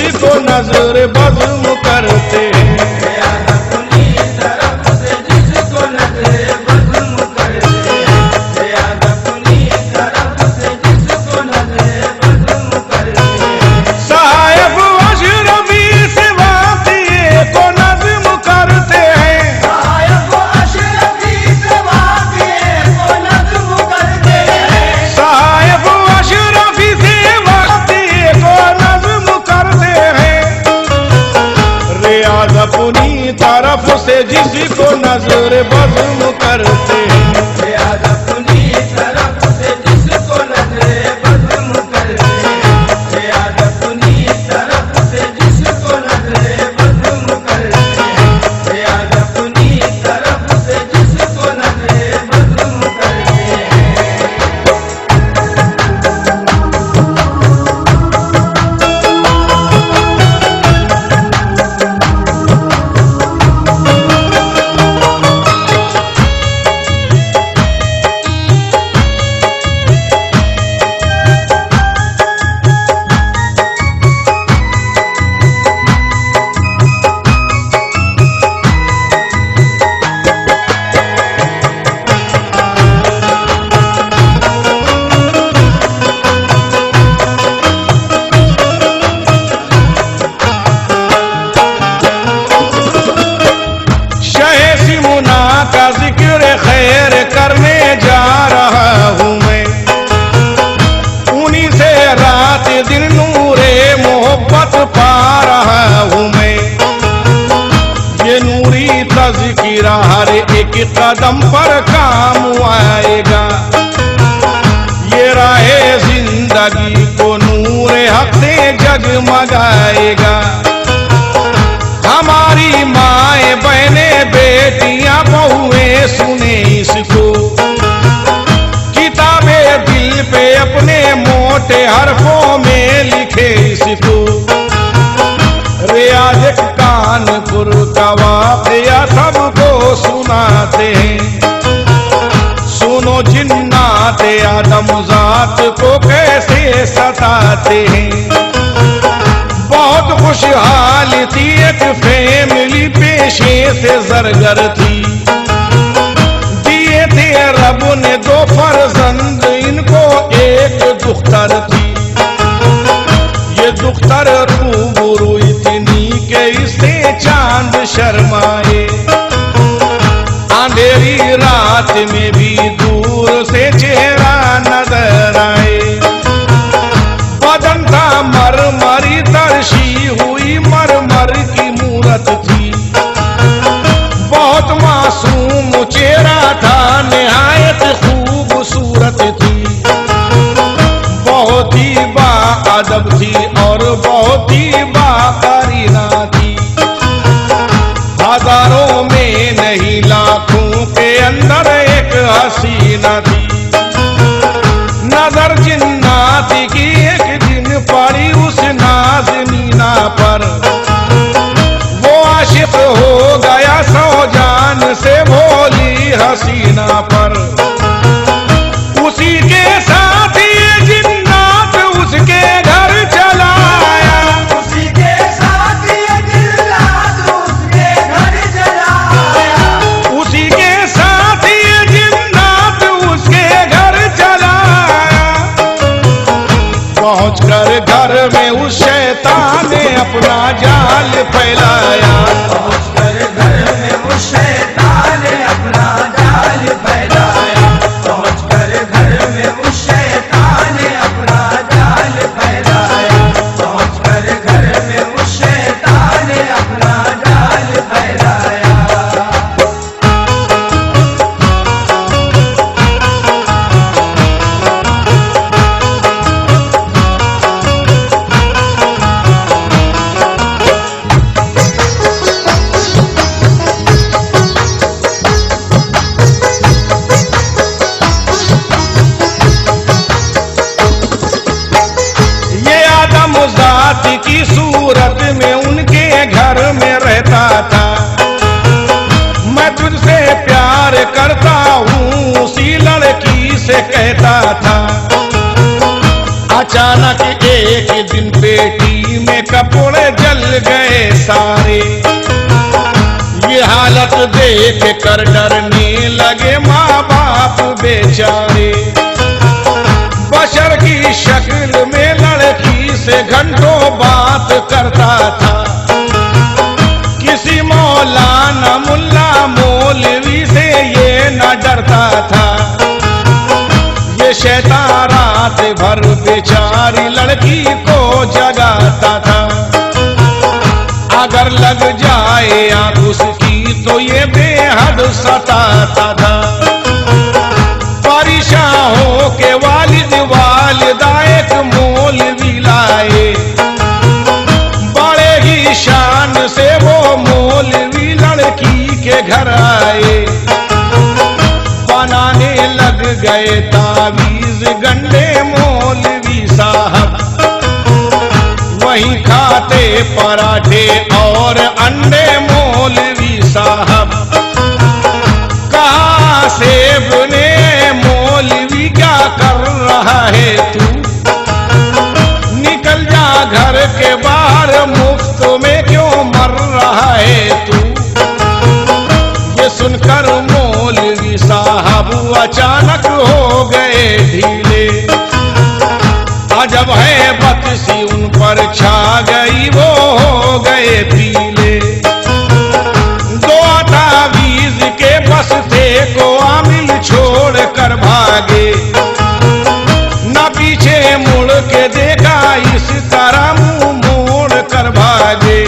जिसको नजर बज़्म करते हैं। अपनी तरफ से जिसको नजर बज़्म करते हैं। अपनी तरफ से जिसको नजर बज़्म करते हैं। अपनी तरफ से जिसको नजर बज़्म करते हैं। अपनी तरफ से जिसको नजर बज़्म करते हैं। का जिक्र खैर करने जा रहा हूँ मैं, उन्हीं से रात दिन नूरे मोहब्बत पा रहा हूँ मैं। ये नूरी तज़किरा हर एक कदम पर काम आएगा। ये राहे जिंदगी को नूरे हक से जगमगाएगा। हमारी माए बहने बेटियां बहुएं सुने इसको, किताबे दिल पे अपने मोटे हरफों में लिखे इसको। रियाज कानपुर का वाक़या सबको सुनाते हैं। सुनो जिन्नात आदमज़ात को कैसे सताते हैं। बहुत खुशहाल थी एक फैमिली, पेशे से ज़रगर थी। दिए थे रब ने 2 फर्जंद, इनको एक दुख्तर थी। ये दुख्तर रूबरू इतनी के इससे चांद शर्माए। अंधेरी रात में भी दूर से चेहरा नजर आए। बदन था मरमरी तरशी हुई मरमर की मूरत थी। बहुत मासूम चेहरा था, निहायत खूबसूरत थी। बहुत ही बाअदब थी और बहुत ही बाकरीना थी। हजारों में नहीं लाखों के अंदर एक हसीना थी। नजर जिन्नात की एक दिन पड़ी उस नाज़नीना पर। वो आशिक हो गया 100 जान से भोली हसीना पर। उसी के साथ ये जिन्नात उसके घर चला आया। उसी के साथ ये जिन्नात उसके घर चला आया। उसी के साथ ये जिन्नात उसके घर चला आया। पहुंचकर घर में उस शैतान ने अपना जाल फैलाया। पहुंचकर घर में उस शैतान ने अपना जाल फैलाया। पहुंचकर घर में उस शैतान ने अपना जाल फैलाया। पहुंचकर घर में उस शैतान ने अपना जाल फैलाया। की सूरत में उनके घर में रहता था। मैं तुझसे प्यार करता हूँ उसी लड़की से कहता था। अचानक एक दिन पेटी में कपड़े जल गए सारे। ये हालत देख कर डरने लगे माँ बाप बेचारे। बशर की शक्ल में लड़की से घंटों बात करता था। किसी मौलाना मुल्ला मौलवी से ये न डरता था। ये शैतान रात भर बेचारी लड़की को जगाता था। अगर लग जाए आंख उसकी तो ये बेहद सताता था। परेशान हो के वालिद वालिदा एक मौलवी लाए। बड़े ही शान से वो मौलवी लड़की के घर आए। बनाने लग गए तावीज गंडे मौलवी साहब। वहीं खाते पराठे और अंडे मौलवी साहब। कहा सेब ने मौलवी क्या कर रहा है तू? निकल जा घर के बाहर, मुफ्त में क्यों मर रहा है तू? ये सुनकर मौलवी साहब अचानक हो गए ढीले। अजब है बदसी उन पर छा गई, वो हो गए पीले। दो तावीज के बस्ते को आमिल छोड़ कर भागे। न पीछे मुड़ के देखा, इस तरह मुंह मोड़ कर भागे।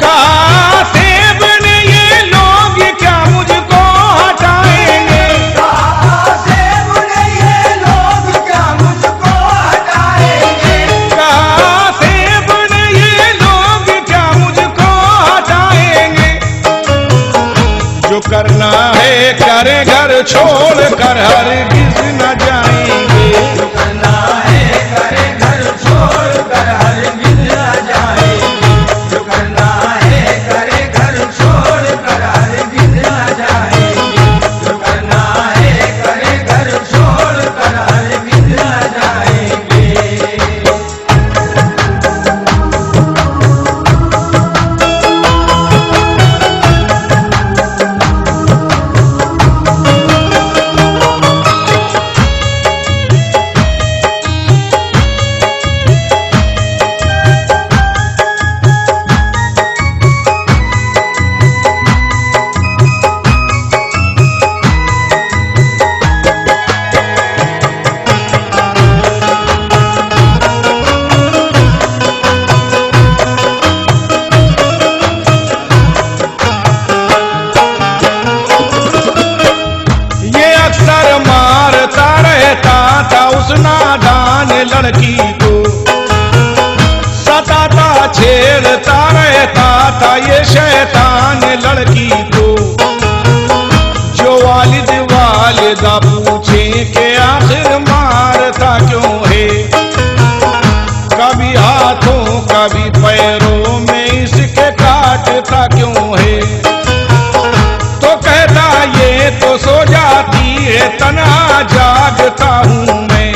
कहा सेब ने ये लोग क्या मुझको हटाएंगे? कहा सेब ने ये लोग क्या मुझको हटाएंगे? कहा सेब ने ये लोग क्या मुझको हटाएंगे? जो करना है करे, घर छोड़ कर हरगिज न जाएंगे। जो करना है करे, घर छोड़ कर हरगिज न जाएंगे। जो करना है करे, घर छोड़ कर हरगिज न जाएंगे। जो करना है करे, घर छोड़ कर हरगिज न जाएंगे। लड़की को सताता छेड़ता रहता था ये शैतान लड़की को। जो वालिद वालिदा पूछे के आखिर मारता क्यों है? कभी हाथों कभी पैरों में इसके काटता क्यों है? तो कहता ये तो सो जाती है, तन्हा जागता हूं मैं।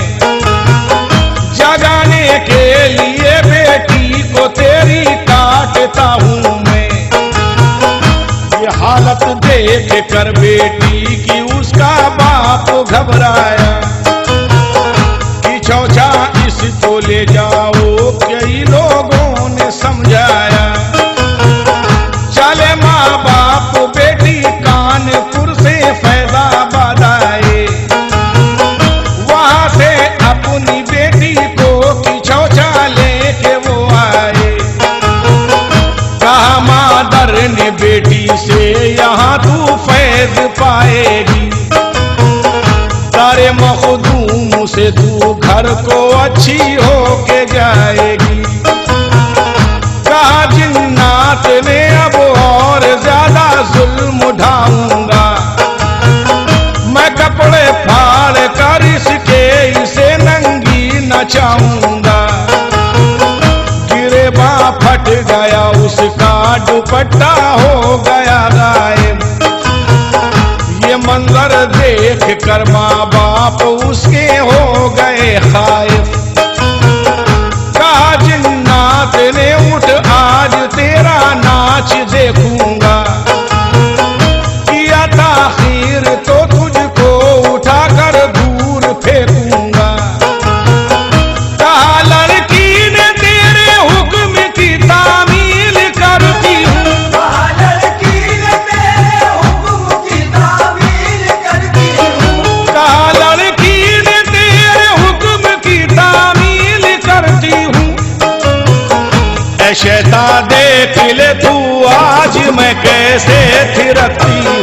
जगाने के लिए बेटी को तेरी काटता हूं मैं। ये हालत देख कर बेटी की उसका बाप घबराया कि चौचा इसको ले जाओ, कई लोगों ने समझाया। चले माँ बाप बेटी कानपुर से फैजाबाद आए। वहां से अपनी बेटी को किचौचा लेके वो आए। कहा मादर ने बेटी से यहाँ तू फैज पाएगी। तारे मखदूम से तू घर को अच्छी होके जाएगी। कहा जिन्नात ने अब और ज्यादा जुल्म उठाऊंगा। मैं कपड़े फाड़ कर इसके इसे नंगी नचाऊंगा। गिरेबा फट गया उसका दुपट्टा हो गया गायब। ये मंजर देख कर माँ बाप उसके हो गए खाइफ। कहा जिन्नात ने उठ आज तेरा नाच देखूंगा, किया ताखीर तो तुझको उठाकर दूर फेंकूंगा। कहा लड़की ने तेरे हुक्म की तामील करती हूँ, कहा लड़की ने तेरे हुक्म की तामील करती हूँ, कहा लड़की ने तेरे हुक्म की तामील करती हूँ। ऐ शैतान देख ले तू आज मैं कैसे थिरकती हूँ,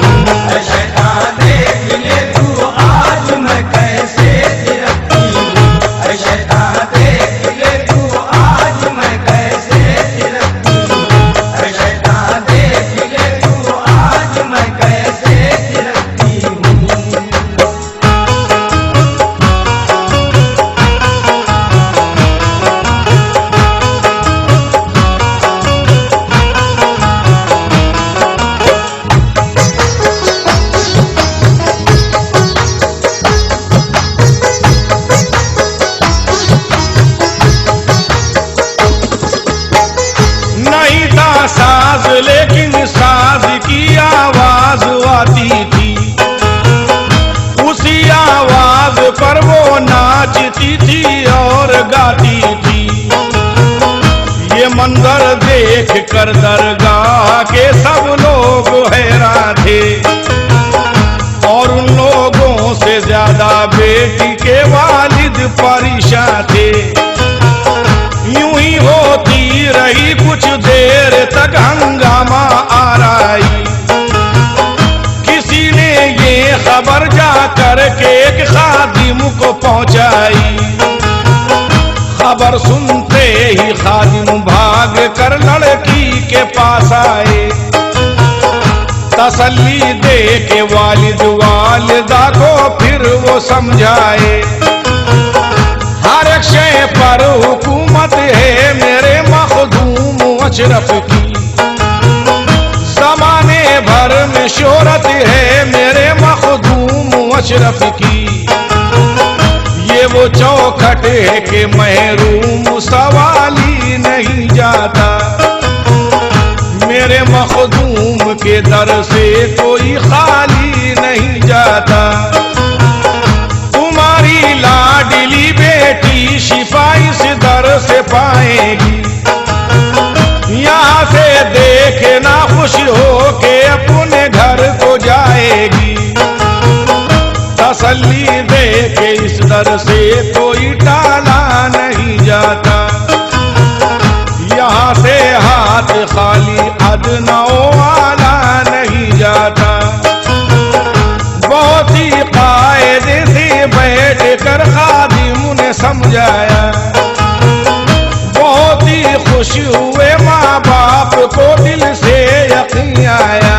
ऐ शैतान देख ले तू आज मैं कैसे थिरकती हूँ, ऐ शैतान देख ले तू आज मैं कैसे थिरकती हूँ, ऐ शैतान देख ले तू आज मैं कैसे थिरकती हूँ। नहीं था साज लेकिन साज की आवाज आती थी, उसी आवाज पर वो नाचती थी और गाती थी। ये मंजर देख कर दरगाह के सब लोग हैरान थे, और उन लोगों से ज्यादा बेटी के वालिद परेशान थे। यूं ही होती रही कुछ देर तक हंगामा आराई, किसी ने ये खबर जा करके एक खादिम को पहुंचाई। खबर सुनते ही खादिम भाग कर लड़की के पास आए, तसल्ली दे के वालिद वालिदा को फिर वो समझाए। हर एक शय पर हुकूमत है मेरे मखदूम अशरफ की, जमाने भर में शोहरत है मेरे मखदूम अशरफ की। ये वो चौखट है कि महरूम सवाली नहीं जाता, मेरे मखदूम के दर से कोई खाली नहीं जाता। तुम्हारी लाडली बेटी शिफा इस दर से पाएगी, यहाँ से देखे ना खुश हो के अपने घर को जाएगी। तसल्ली दे के इस दर से कोई टाला नहीं जाता, यहाँ से हाथ खाली अदनाओ वाला नहीं जाता। बहुत ही कायदे से बैठ कर खादिम ने समझाया, बहुत ही खुश हुए माँ बाप को दिल से यकीन आया।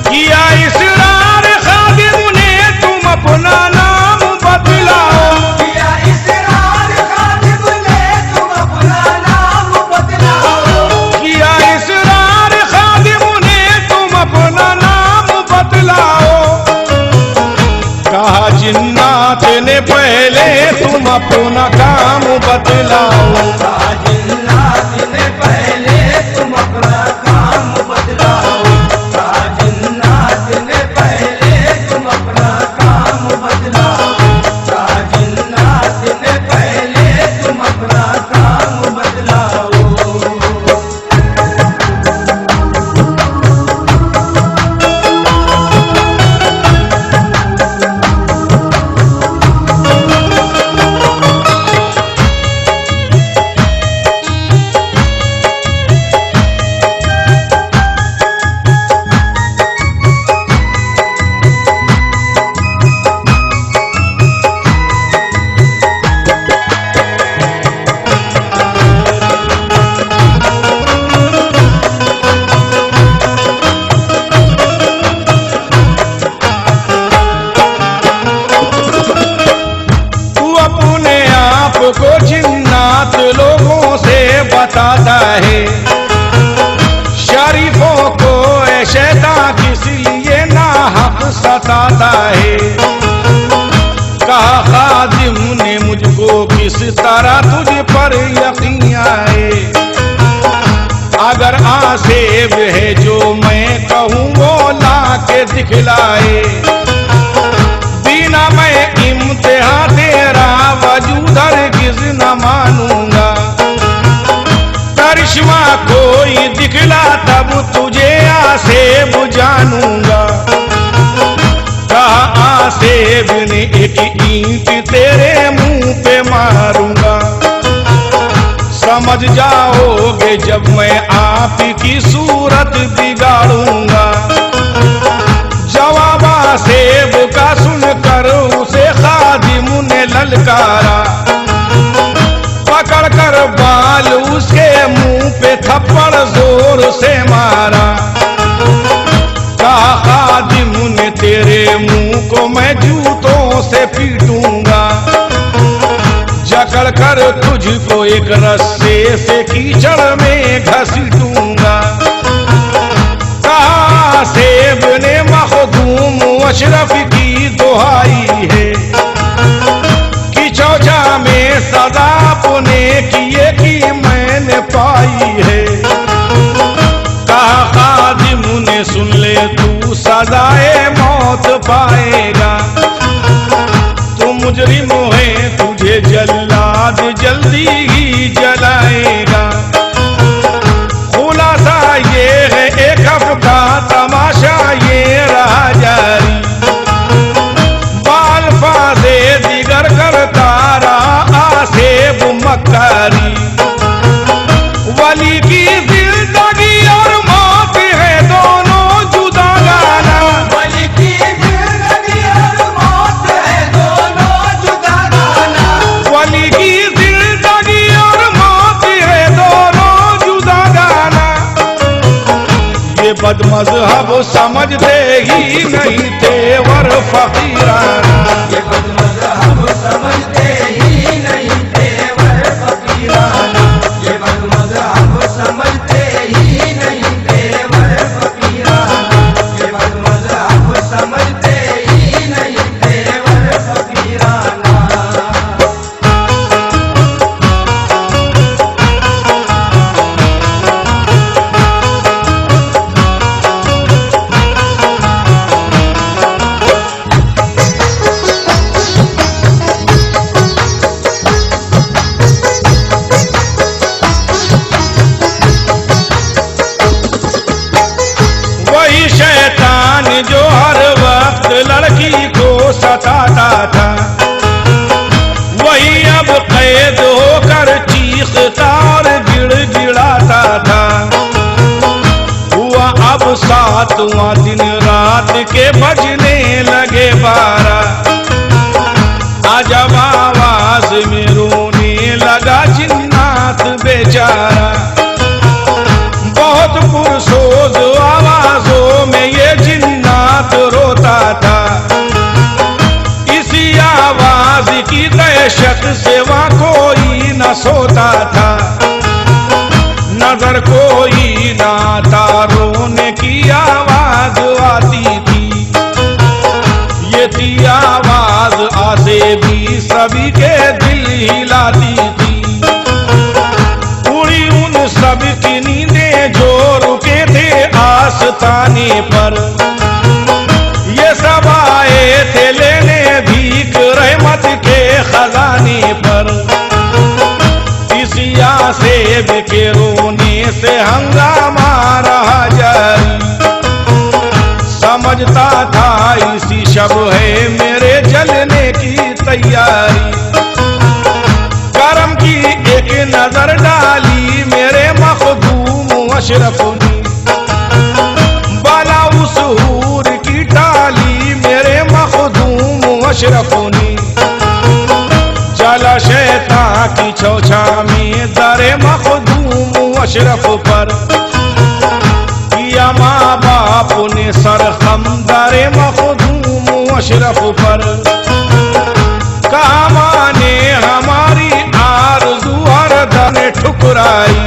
किया इसरार खादिम ने तुम अपना नाम बदलाओ, किया इसरार खादिम ने तुम अपना नाम बदलाओ, किया इसरार खादिम ने तुम अपना नाम बदलाओ। कहा जिन्नात ने पहले तुम अपना काम बदलाओ, कहा जिन्नात ने पहले तुम अपना काम बदलाओ, कहा जिन्नात ने पहले तुम अपना काम बदलाओ, कहा जिन्नात ने पहले तुम अपना काम बदलाओ। को जिन्नात लोगों से बताता है, शरीफों को ए शैतान किस लिए नाहक सताता है। कहा खादिम खादिम ने मुझको किस तरह तुझ पर यकीन आए। अगर आसेब है जो मैं कहूँ वो ला के दिखलाए। बिना मैं इम्तिहान तेरा वजूद हरगिज़ न मानूंगा। करिश्मा कोई दिखला तब तुझे आसेब जानूंगा। कहा आसेब ने एक ईंट तेरे मुंह पे मारूंगा। समझ जाओगे जब मैं आप की सूरत बिगाड़ूंगा। जवाब आसेब का सुनकर उसे खादिम ने ललकारा। पकड़ कर बाल उसके मुंह पे थप्पड़ जोर से मारा। कहा खादिम ने तेरे मुंह को मैं जूतों से पीटूंगा। जकड़ कर तुझको एक रस्से से कीचड़ में घसीटूंगा। कहा सेब ने मखदूम अशरफ की दुहाई है कि चौचा में सदा अपने किए की मैंने पाई है। कहा खादिम ने सुन ले तू सजाए मौत पाएगा। तू मुजरिम है तुझे जल्लाद जल्दी ही जलाएगा। खुलासा ये है एक हफ्ता तमाशा ये रहा जारी। बाल फादे दिगर करता रहा आसेब मक्कारी। वली की जिंदगी और मौत है दोनों जुदा गाना। वली की जिंदगी और मौत है दोनों जुदा गाना। वली की जिंदगी और मौत है दोनों जुदा गाना। ये बदमज़हब समझते ही नहीं तेवर फकीराना। ये बदमज़हब समझते ही नहीं तेवर फकीराना। ये बदमज़हब समझते ही नहीं तेवर फकीराना। ये बदमज़हब समझते ही नहीं तेवर फकीराना। वही शैतान जो हर वक्त लड़की को सताता था। वही अब कैद होकर चीखता और गिड़गिड़ाता था। हुआ अब 7वां दिन रात के बजने लगे 12। अजब आवाज में रोने लगा जिन्नात बेचारा। बहुत पुरसोज आवाजों में ये जिन्नात रोता था। इसी आवाज की दहशत से वहाँ कोई न सोता था। नजर कोई ना आता रोने की आवाज आती थी। ये थी आवाज आसेबी सभी के दिल हिलाती थी। उड़ी उन सब की नींदें जो रुके थे आस्ताने पर। ये सब आए थे लेने भीख रहमत के खजाने पर। इसी आसेब के रोने से हंगामा रहा जारी। समझता था इसी शब है मेरे जलने की तैयारी। करम की एक नजर डाली मेरे मखदूम अशरफ ने। बाला उस हूर की डाली मेरे मखदूम अशरफ ने। जला शैतान की चौछा में दरे मखदूम अशरफ पर। किया माँ बाप ने सरखम दरे मखदूम अशरफ पर। कहा माने हमारी आरज़ू हर दर ठुकराई।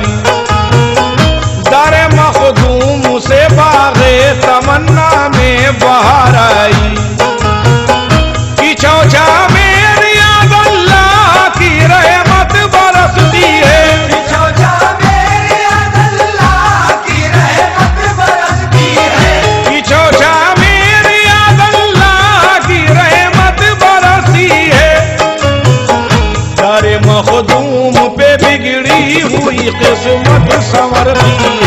दर मखदूम से बाग़े तमन्ना में बहार आई। कि चौचा मेरी आदल संवर दिए